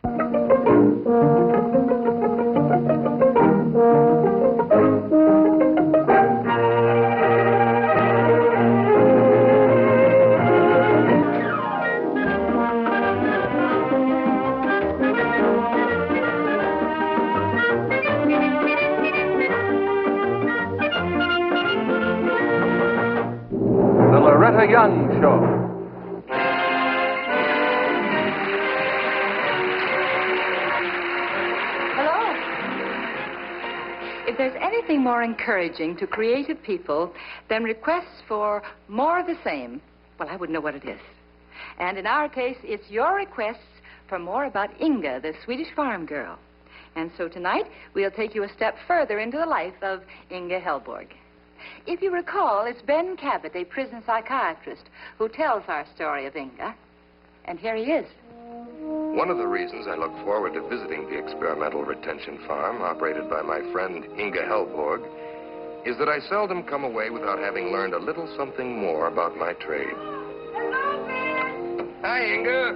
The Loretta Young Show. If there's anything more encouraging to creative people than requests for more of the same, well, I wouldn't know what it is. And in our case, it's your requests for more about Inga, the Swedish farm girl. And so tonight, we'll take you a step further into the life of Inga Helborg. If you recall, it's Ben Cabot, a prison psychiatrist, who tells our story of Inga. And here he is. One of the reasons I look forward to visiting the experimental retention farm operated by my friend Inga Helborg is that I seldom come away without having learned a little something more about my trade. Hello, Ben. Hi, Inga.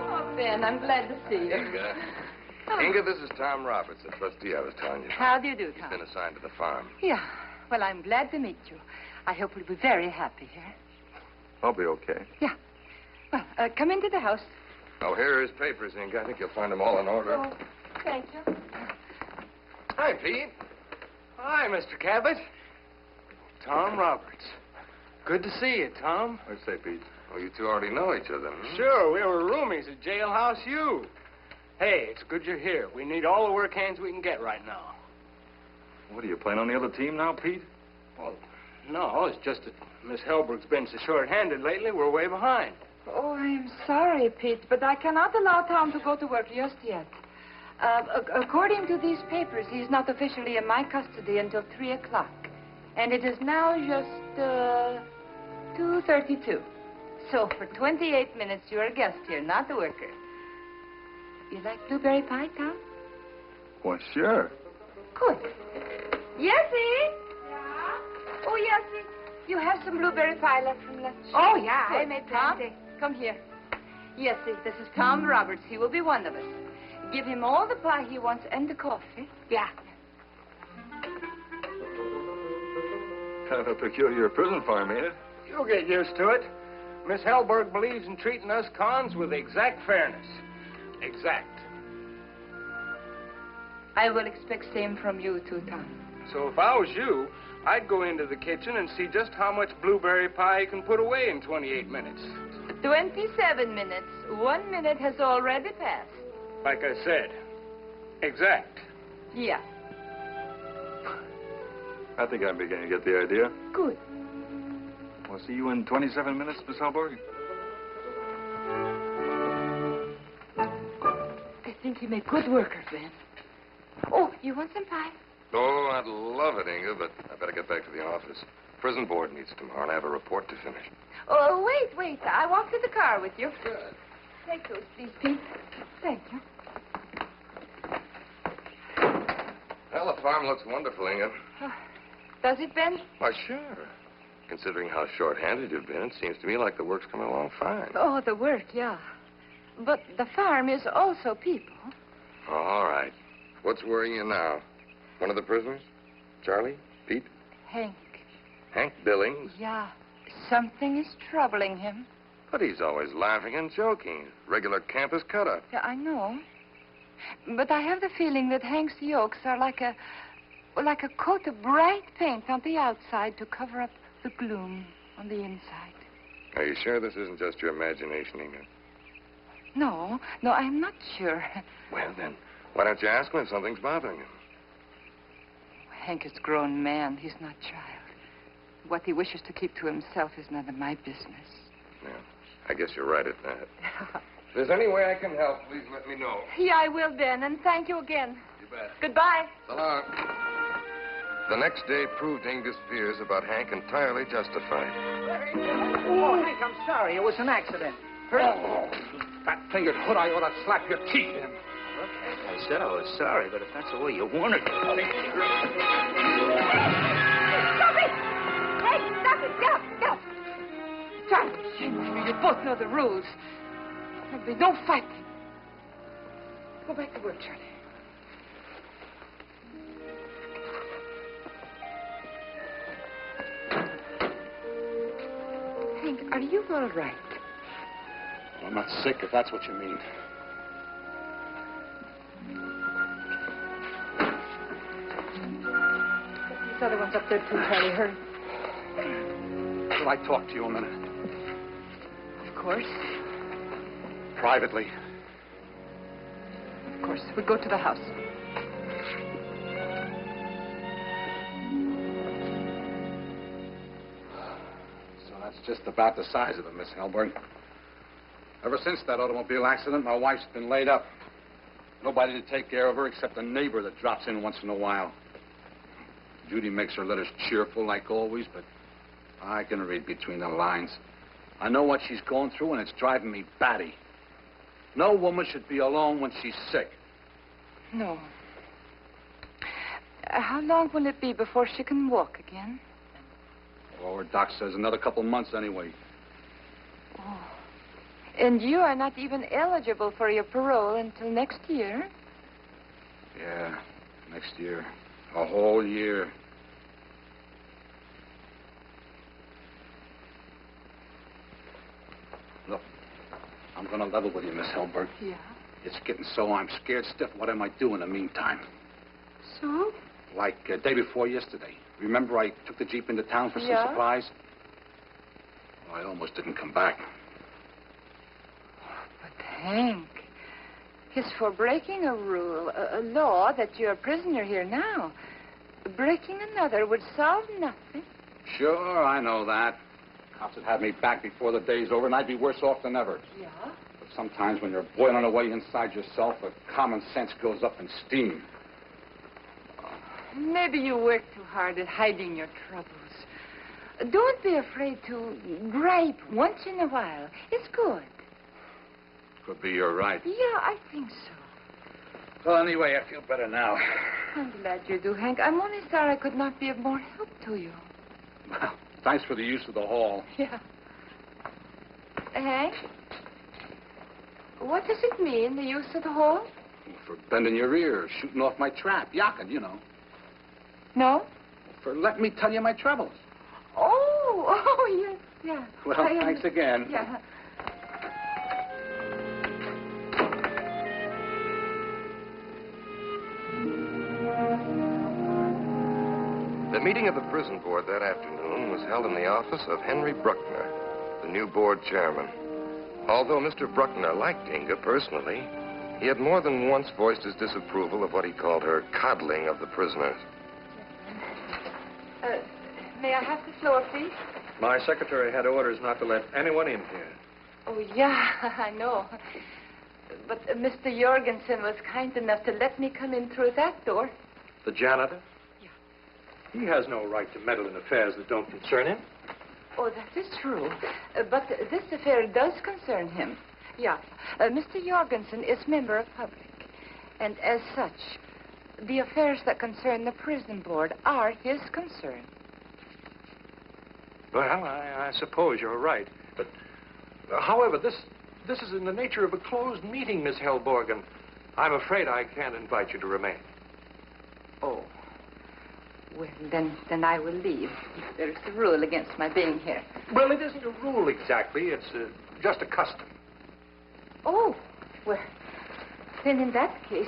Oh, Ben, I'm glad to see you. Inga. Inga, this is Tom Roberts, the trustee I was telling you about. How do you do, Tom? He's been assigned to the farm. Yeah. Well, I'm glad to meet you. I hope you'll be very happy here. I'll be okay. Yeah. Well, come into the house. Oh, here are his papers, Inga. I think you'll find them all in order. Oh, thank you. Hi, Pete. Hi, Mr. Cabot. Tom Roberts. Good to see you, Tom. What'd you say, Pete? Oh, you two already know each other, hmm? Sure, we were roomies at Jailhouse U. Hey, it's good you're here. We need all the work hands we can get right now. What, are you playing on the other team now, Pete? Well, no, it's just that Miss Helberg's been so short-handed lately, we're way behind. Oh, I'm sorry, Pete, but I cannot allow Tom to go to work just yet. According to these papers, he's not officially in my custody until 3 o'clock. And it is now just 2:32. So for 28 minutes, you're a guest here, not a worker. You like blueberry pie, Tom? Well, sure. Good. Yessie? Yeah? Oh, Yessie, you have some blueberry pie left from lunch? Oh, yeah, Good. I made Tom, plenty. come here. Yessie, this is Tom Roberts. He will be one of us. Give him all the pie he wants and the coffee. Yeah. Kind of a peculiar prison farm, ain't it? You'll get used to it. Miss Helberg believes in treating us cons with exact fairness. Exact. I will expect same from you, too, Tom. So if I was you, I'd go into the kitchen and see just how much blueberry pie you can put away in 28 minutes. 27 minutes. 1 minute has already passed. Like I said, exact. Yeah. I think I'm beginning to get the idea. Good. We'll see you in 27 minutes, Miss Helborg. I think you make good workers, Ben. Oh, you want some pie? Oh, I'd love it, Inga, but I better get back to the office. Prison board meets tomorrow, and I have a report to finish. Oh, wait. I walk to the car with you. Good. Take those, please, Pete. Thank you. Well, the farm looks wonderful, Inga. Does it, Ben? Why, sure. Considering how short-handed you've been, it seems to me like the work's coming along fine. Oh, the work, yeah. But the farm is also people. Oh, all right. What's worrying you now? One of the prisoners? Charlie? Pete? Hank. Hank Billings? Yeah. Something is troubling him. But he's always laughing and joking. Regular campus cut-up. Yeah, I know. But I have the feeling that Hank's yokes are like a coat of bright paint on the outside to cover up the gloom on the inside. Are you sure this isn't just your imagination, Inga? No, I'm not sure. Well, then, why don't you ask him if something's bothering him? Hank is a grown man. He's not a child. What he wishes to keep to himself is none of my business. Yeah, I guess you're right at that. If there's any way I can help, please let me know. Yeah, I will, Ben, and thank you again. You bet. Goodbye. So long. The next day proved Inga's fears about Hank entirely justified. Oh, Hank, I'm sorry. It was an accident. Fat-fingered hood, I ought to slap your teeth in. I said I was sorry, but if that's the way you wanted it. Stop it! Hey, stop it! Get up! You both know the rules. There'll be no fighting. Go back to work, Charlie. Hank, are you all right? I'm not sick, if that's what you mean. These other ones up there, too, Charlie. Hurry. Could I talk to you a minute? Of course. Privately. Of course. We'll go to the house. So that's just about the size of it, Miss Helborg. Ever since that automobile accident, my wife's been laid up. Nobody to take care of her except a neighbor that drops in once in a while. Judy makes her letters cheerful like always, but I can read between the lines. I know what she's going through, and it's driving me batty. No woman should be alone when she's sick. No. How long will it be before she can walk again? Oh, her doc says another couple months anyway. Oh. And you are not even eligible for your parole until next year? Yeah, next year. A whole year. Look, I'm going to level with you, Miss Helborg. Yeah? It's getting so I'm scared stiff. What am I doing in the meantime? So? Like day before yesterday. Remember I took the Jeep into town for some supplies? Well, I almost didn't come back. But, Hank, it's for breaking a rule, a law that you're a prisoner here now. Breaking another would solve nothing. Sure, I know that. Cops would have me back before the day's over, and I'd be worse off than ever. Yeah? But sometimes when you're boiling away inside yourself, common sense goes up in steam. Maybe you work too hard at hiding your troubles. Don't be afraid to gripe once in a while. It's good. Could be you're right. Yeah, I think so. Well, anyway, I feel better now. I'm glad you do, Hank. I'm only sorry I could not be of more help to you. Well, thanks for the use of the hall. Yeah. Hank? What does it mean, the use of the hall? For bending your ear, shooting off my trap, yakking, you know. No? For letting me tell you my troubles. Oh, yes, yeah. Well, thanks again. Yeah. The meeting of the prison board that afternoon was held in the office of Henry Bruckner, the new board chairman. Although Mr. Bruckner liked Inga personally, he had more than once voiced his disapproval of what he called her coddling of the prisoners. May I have the floor, please? My secretary had orders not to let anyone in here. Oh, yeah, I know. But Mr. Jorgensen was kind enough to let me come in through that door. The janitor? Yeah. He has no right to meddle in affairs that don't concern him. Oh, that is true. But this affair does concern him. Yeah. Mr. Jorgensen is member of public. And as such, the affairs that concern the prison board are his concern. Well, I suppose you're right. But, however, this is in the nature of a closed meeting, Miss Helborg, and I'm afraid I can't invite you to remain. Oh. Well, then I will leave. There's a rule against my being here. Well, it isn't a rule exactly. It's just a custom. Oh, well, then in that case,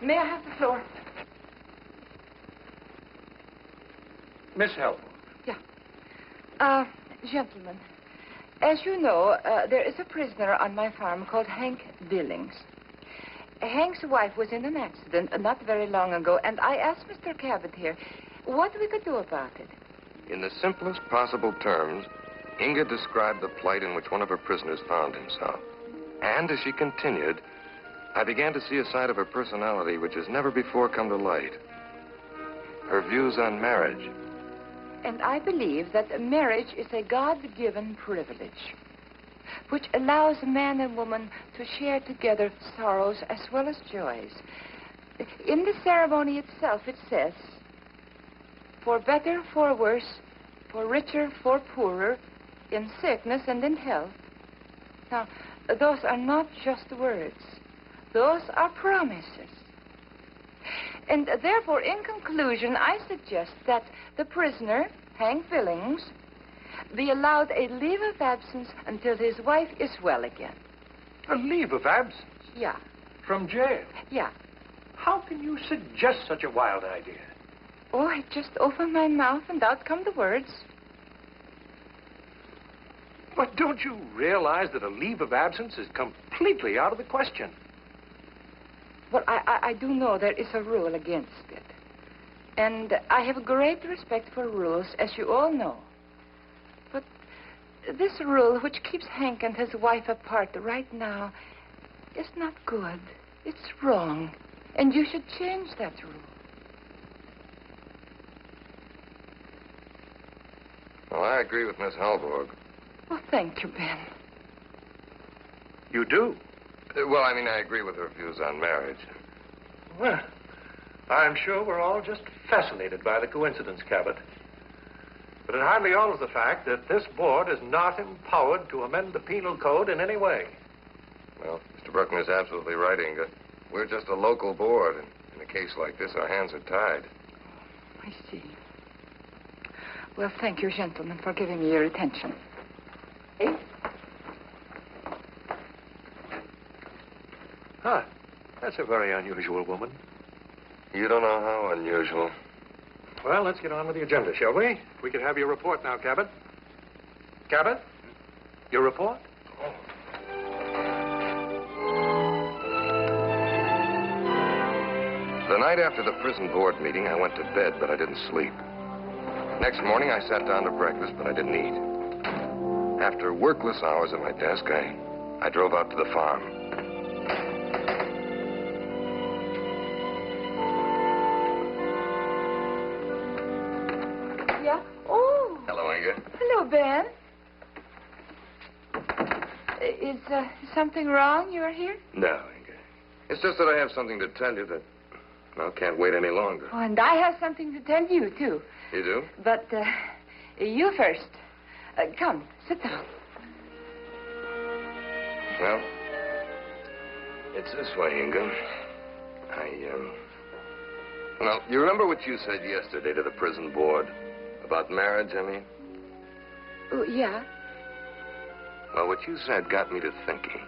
may I have the floor? Miss Helborg. Gentlemen, as you know, there is a prisoner on my farm called Hank Billings. Hank's wife was in an accident not very long ago, and I asked Mr. Cabot here what we could do about it. In the simplest possible terms, Inga described the plight in which one of her prisoners found himself. And as she continued, I began to see a side of her personality which has never before come to light. Her views on marriage. And I believe that marriage is a God-given privilege, which allows man and woman to share together sorrows as well as joys. In the ceremony itself, it says, for better, for worse, for richer, for poorer, in sickness and in health, Now, those are not just words. Those are promises. And therefore, in conclusion, I suggest that the prisoner, Hank Billings, be allowed a leave of absence until his wife is well again. A leave of absence? Yeah. From jail? Yeah. How can you suggest such a wild idea? Oh, I just opened my mouth and out come the words. But don't you realize that a leave of absence is completely out of the question? Well, I do know there is a rule against it. And I have great respect for rules, as you all know. But this rule, which keeps Hank and his wife apart right now, is not good. It's wrong. And you should change that rule. Well, I agree with Miss Helborg. Well, thank you, Ben. You do? Well, I mean, I agree with her views on marriage. Well, I'm sure we're all just fascinated by the coincidence, Cabot. But it hardly alters the fact that this board is not empowered to amend the penal code in any way. Well, Mr. Bruckner is absolutely right, Inga. We're just a local board, and in a case like this, our hands are tied. I see. Well, thank you, gentlemen, for giving me your attention. Huh. That's a very unusual woman. You don't know how unusual. Well, let's get on with the agenda, shall we? We could have your report now, Cabot. Cabot? Your report? The night after the prison board meeting, I went to bed, but I didn't sleep. Next morning, I sat down to breakfast, but I didn't eat. After workless hours at my desk, I drove out to the farm. Yeah? Oh. Hello, Inga. Hello, Ben. Is something wrong? You're here? No, Inga. It's just that I have something to tell you that, well, can't wait any longer. Oh, and I have something to tell you, too. You do? But you first. Come, sit down. Well, it's this way, Inga. Well, you remember what you said yesterday to the prison board? About marriage, I mean? Oh, yeah? Well, what you said got me to thinking.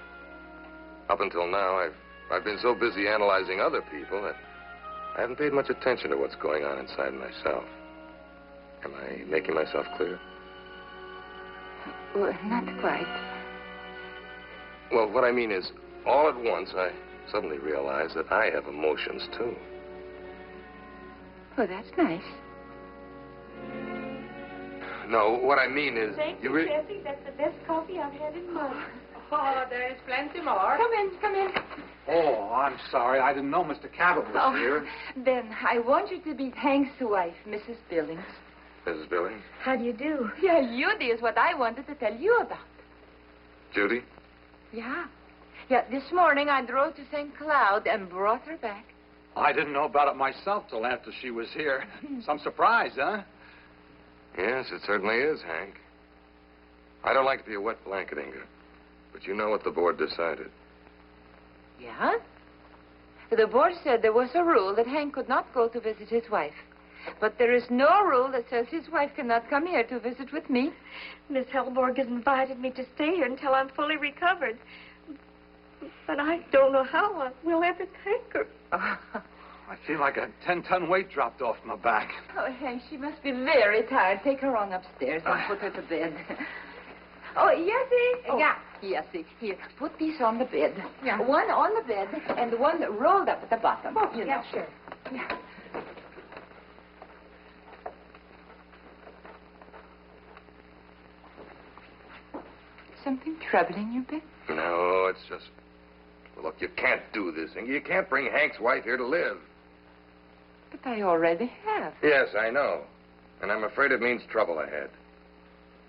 Up until now, I've been so busy analyzing other people that I haven't paid much attention to what's going on inside myself. Am I making myself clear? Well, not quite. Well, what I mean is, all at once, I suddenly realized that I have emotions, too. Oh, that's nice. No, what I mean is... Thank you, Jessie. That's the best coffee I've had in months. Oh, there is plenty more. Come in. Oh, I'm sorry. I didn't know Mr. Cabot was here. Ben, I want you to meet Hank's wife, Mrs. Billings. Mrs. Billings? How do you do? Yeah, Judy is what I wanted to tell you about. Judy? Yeah. Yeah, this morning I drove to St. Cloud and brought her back. I didn't know about it myself till after she was here. Some surprise, huh? Yes, it certainly is, Hank. I don't like to be a wet blanket, Inga. But you know what the board decided. Yeah? The board said there was a rule that Hank could not go to visit his wife. But there is no rule that says his wife cannot come here to visit with me. Miss Helborg has invited me to stay here until I'm fully recovered. But I don't know how we'll ever take her. I feel like a 10-ton weight dropped off my back. Oh, Hank, she must be very tired. Take her on upstairs and put her to bed. Oh, Yessie. Oh. Yeah, Yessie. Here, put these on the bed. Yeah. One on the bed and one rolled up at the bottom. Oh, you yeah, know. sure. Yeah. Something troubling you, Ben? No, it's just... Well, look, you can't do this, Inga. You can't bring Hank's wife here to live. But I already have. Yes, I know. And I'm afraid it means trouble ahead.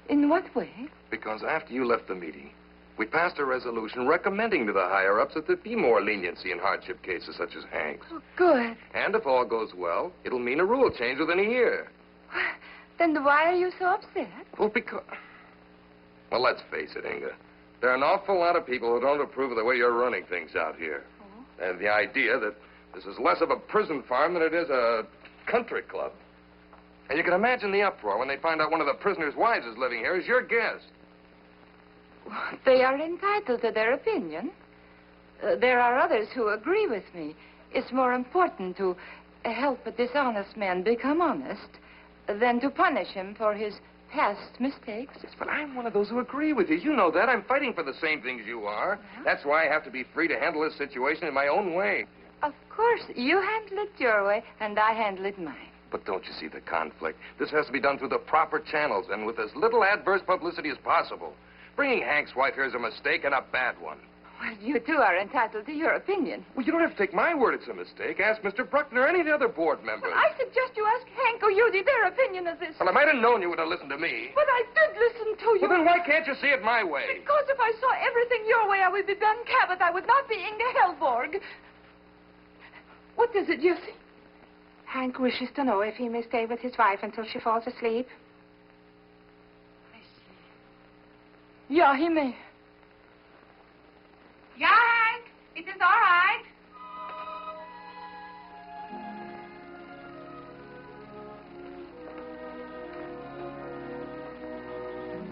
In what way? Because after you left the meeting, we passed a resolution recommending to the higher-ups that there be more leniency in hardship cases such as Hank's. Oh, good. And if all goes well, it'll mean a rule change within a year. Then why are you so upset? Well, because... Well, let's face it, Inga. There are an awful lot of people who don't approve of the way you're running things out here. Oh. And the idea that this is less of a prison farm than it is a country club. And you can imagine the uproar when they find out one of the prisoners' wives is living here as your guest. They are entitled to their opinion. There are others who agree with me. It's more important to help a dishonest man become honest than to punish him for his past mistakes. Yes, but I'm one of those who agree with you. You know that. I'm fighting for the same things you are. Yeah. That's why I have to be free to handle this situation in my own way. Of course, you handle it your way, and I handle it mine. But don't you see the conflict? This has to be done through the proper channels and with as little adverse publicity as possible. Bringing Hank's wife here is a mistake and a bad one. Well, you too are entitled to your opinion. Well, you don't have to take my word it's a mistake. Ask Mr. Bruckner or any of the other board members. Well, I suggest you ask Hank or Judy their opinion of this. Well, I might have known you would have listened to me. But I did listen to you. Well, then why can't you see it my way? Because if I saw everything your way, I would be Ben Cabot. I would not be Inga Helborg. What is it, Jessie? Hank wishes to know if he may stay with his wife until she falls asleep. I see. Yeah, he may. Yeah, Hank. It is all right.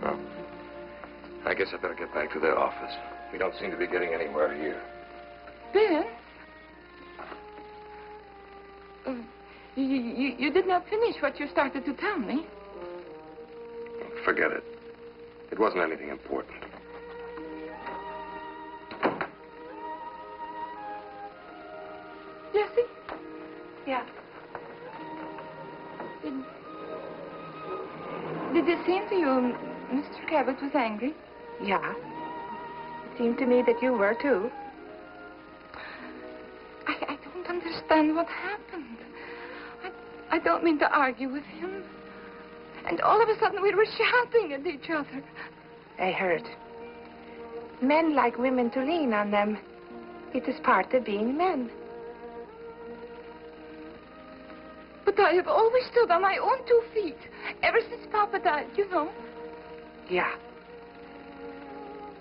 Well, I guess I better get back to their office. We don't seem to be getting anywhere here. Ben? You did not finish what you started to tell me. Forget it. It wasn't anything important. Jessie? Yeah. Did it seem to you Mr. Cabot was angry? Yeah. It seemed to me that you were, too. I don't understand what happened. I don't mean to argue with him. And all of a sudden we were shouting at each other. I heard. Men like women to lean on them. It is part of being men. But I have always stood on my own 2 feet. Ever since Papa died, you know. Yeah.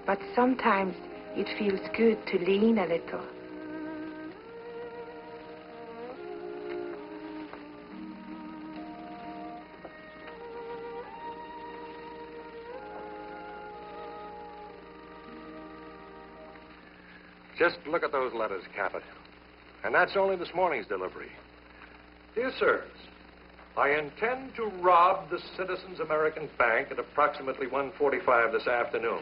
But sometimes it feels good to lean a little. Just look at those letters, Cabot. And that's only this morning's delivery. Dear sirs, I intend to rob the Citizens American Bank at approximately 1:45 this afternoon.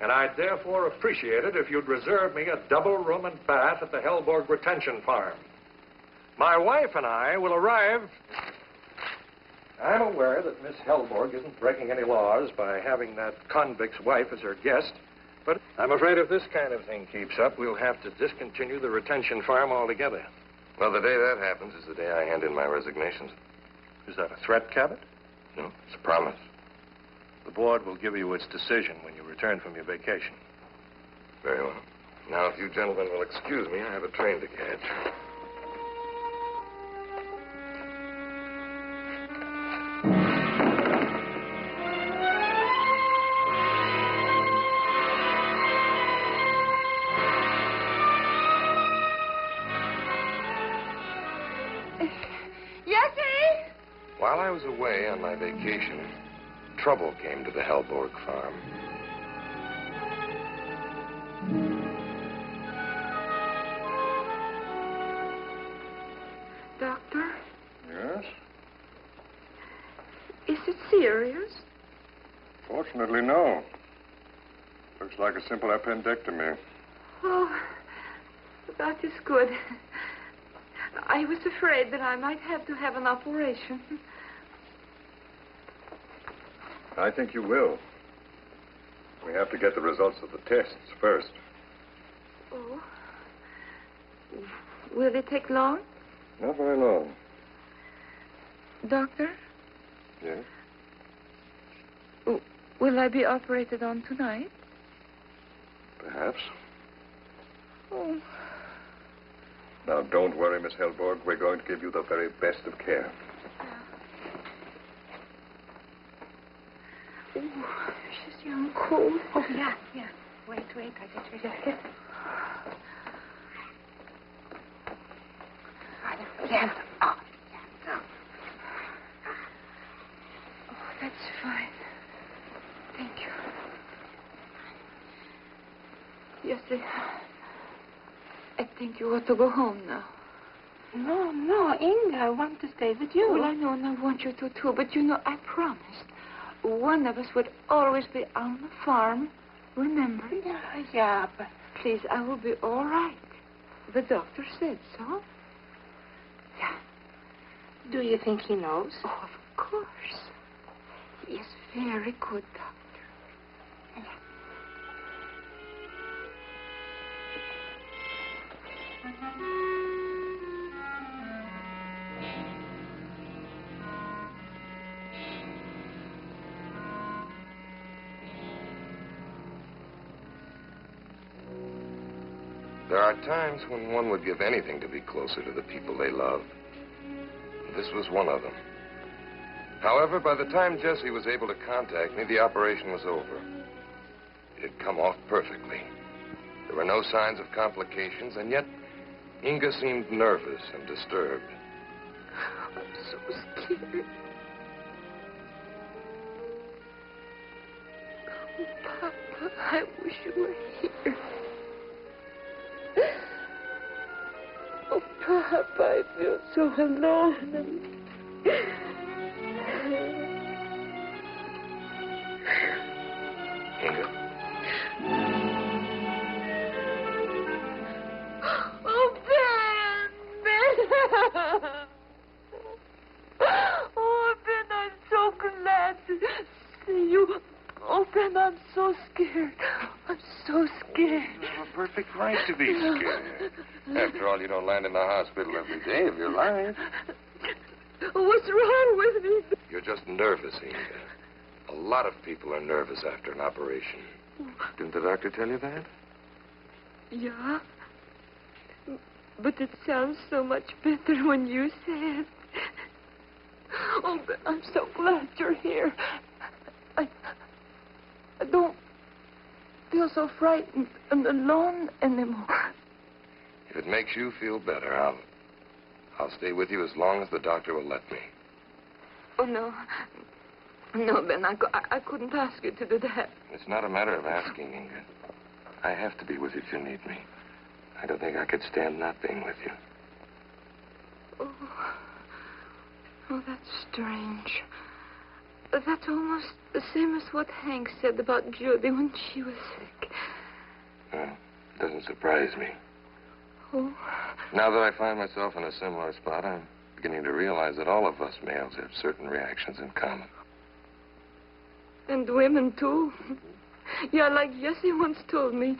And I'd therefore appreciate it if you'd reserve me a double room and bath at the Helborg Retention Farm. My wife and I will arrive. I'm aware that Miss Helborg isn't breaking any laws by having that convict's wife as her guest. But I'm afraid if this kind of thing keeps up, we'll have to discontinue the retention farm altogether. Well, the day that happens is the day I hand in my resignations. Is that a threat, Cabot? No, it's a promise. The board will give you its decision when you return from your vacation. Very well. Now, if you gentlemen will excuse me, I have a train to catch. While I was away on my vacation, trouble came to the Helborg farm. Doctor, Yes? is it serious? Fortunately, no. Looks like a simple appendectomy. Oh, that is good. I was afraid that I might have to have an operation. I think you will. We have to get the results of the tests first. Oh. Will it take long? Not very long. Doctor, Yes? will I be operated on tonight? Perhaps. Oh. Now, don't worry, Miss Helborg. We're going to give you the very best of care. Oh, she's young cold. Oh, yeah. Wait, I get your jacket. Stand up. Oh, that's fine. Thank you. Yes, I think you ought to go home now. No, Inga, I want to stay with you. Well, I know, and I want you to, too. But, I promised one of us would always be on the farm. Remember? Yeah, but... Please, I will be all right. The doctor said so. Yeah. Do you think he knows? Oh, of course. He is very good, doctor. Yeah. There are times when one would give anything to be closer to the people they love. This was one of them. However, by the time Jesse was able to contact me, the operation was over. It had come off perfectly. There were no signs of complications, and yet Inga seemed nervous and disturbed. I'm so scared. Oh, Papa, I wish you were here. Oh, Papa, I feel so alone. Inga? Oh, Ben! Oh, Ben, I'm so glad to see you. Oh, Ben, I'm so scared. I'm so scared. You have a perfect right to be scared. After all, you don't land in the hospital every day of your life. What's wrong with me? You're just nervous, Inga. A lot of people are nervous after an operation. Didn't the doctor tell you that? Yeah. But it sounds so much better when you say it. Oh, Ben, I'm so glad you're here. I don't feel so frightened and alone anymore. If it makes you feel better, I'll stay with you as long as the doctor will let me. Oh, no. No, Ben, I couldn't ask you to do that. It's not a matter of asking, Inga. I have to be with you if you need me. I don't think I could stand not being with you. Oh, that's strange. That's almost the same as what Hank said about Judy when she was sick. Well, it doesn't surprise me. Oh. Now that I find myself in a similar spot, I'm beginning to realize that all of us males have certain reactions in common. And women, too. Yeah, like Jessie once told me.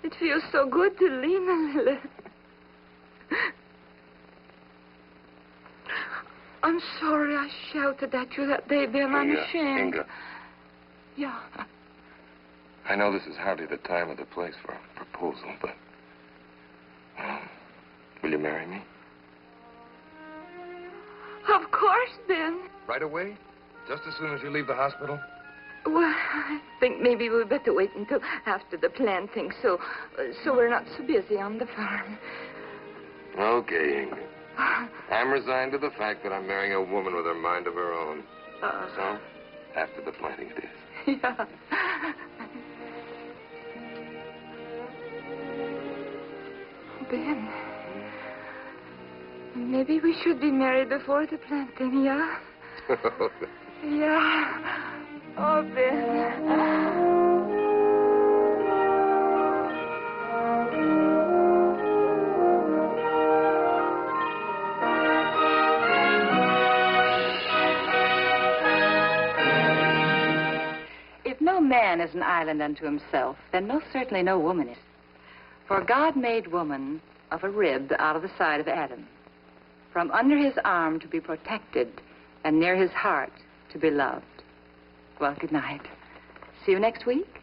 It feels so good to lean a little. I'm sorry I shouted at you that day, Ben. I'm ashamed. Inga. Yeah. I know this is hardly the time or the place for a proposal, but... will you marry me? Of course, Ben. Right away? Just as soon as you leave the hospital? Well, I think maybe we'd better wait until after the planting, so we're not so busy on the farm. Okay, Inga. I'm resigned to the fact that I'm marrying a woman with a mind of her own. So, after the planting it is. Yeah. Ben, maybe we should be married before the planting, yeah? Yeah. Oh, Ben. If no man is an island unto himself, then most certainly no woman is. For God made woman of a rib out of the side of Adam, from under his arm to be protected, and near his heart to be loved. Well, good night. See you next week.